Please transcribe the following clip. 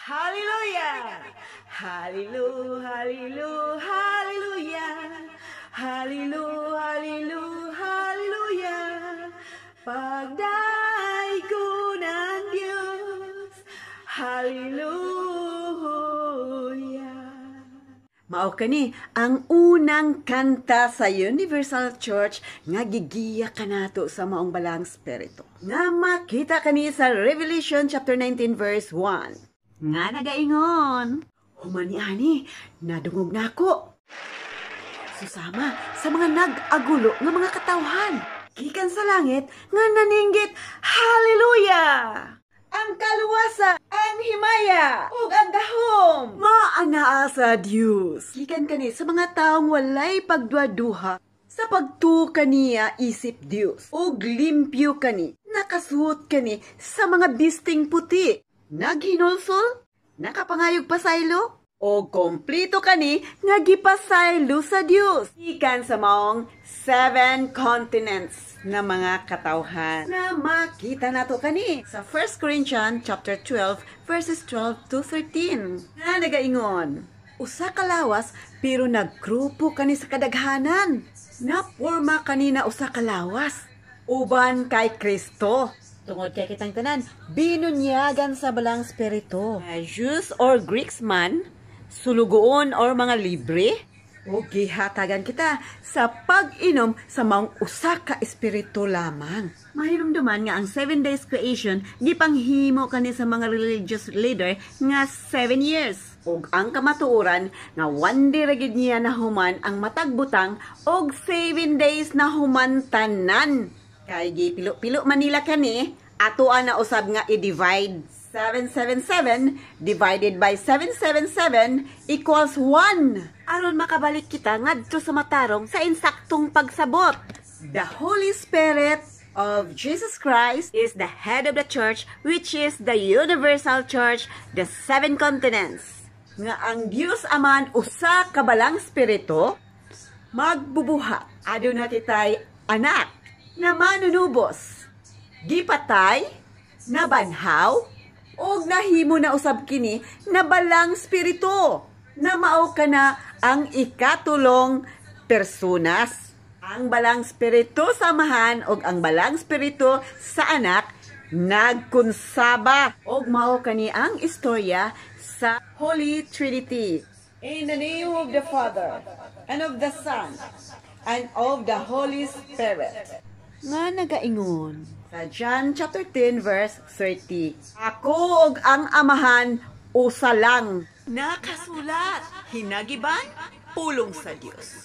Hallelujah! Hallelujah! Hallelujah! Hallelujah! Hallelujah! Hallelujah! Hallelujah! Pagdaig ng Diyos, Hallelujah! Mao kani ang unang kanta sa Universal Church nga gigiya kanato sa maong balang spirito. Nga makita kani sa Revelation chapter 19 verse 1. Nga nagaingon, humani-ani, nadungog na ako. Susama sa mga nag-agulo nga mga katawhan. Gikan sa langit nga naninggit, Hallelujah! Ang kaluwasa, ang himaya, ug ang gahom, maanaa sa Dios. Gikan kani sa mga taong walay pagduaduha, sa pagtuo kaniya isip Dios, ug limpyo kani, nakasuot kani sa mga bisting puti, naghinulsol, nakapangayog pasaylo, o kompleto kani nga gipasaylo sa Dios. Gikan sa maong 7 continents na mga katawhan na makita nato kani sa 1 Corinthians chapter 12 verses 12 to 13. Nga nagaingon, usa ka lawas pero naggrupo kani sa kadaghanan. Naporma kanina usa ka lawas uban kay Kristo. Tungod kay kitang tanan, binunyagan sa balang spirito. Jews or Greeks man, sulugoon or mga libre, o gihatagan kita sa pag-inom sa maong usa ka espiritu lamang. Mahinumduman nga ang 7 days creation gipanghimo kani sa mga religious leader nga 7 years. Ug ang kamatuoran nga 1 day ra gid niya nahuman ang matag butang og 7 days nahuman tanan. Kay gipilo-pilo Manila kani, atoan na usab nga i-divide 777 divided by 777 equals 1. Aron makabalik kita ngadto sa matarong sa insaktong pagsabot. The Holy Spirit of Jesus Christ is the head of the church, which is the universal church, the 7 continents. Nga ang Dios Aman usa ka balang spirito magbubuhat. Aduna titay anak na manunubos, gipatay, nabanhaw, og nahimo na usab kini na balang spirito na mao kana ang ikatulong personas. Ang balang spirito sa amahan og ang balang spirito sa anak nagkonsaba, og mao kani ang istorya sa Holy Trinity. In the name of the Father and of the Son and of the Holy Spirit. Nga nagaingon sa John chapter 10 verse 30. Ako ug ang amahan usa lang. Nakasulat, hinagiban, pulong sa Dios.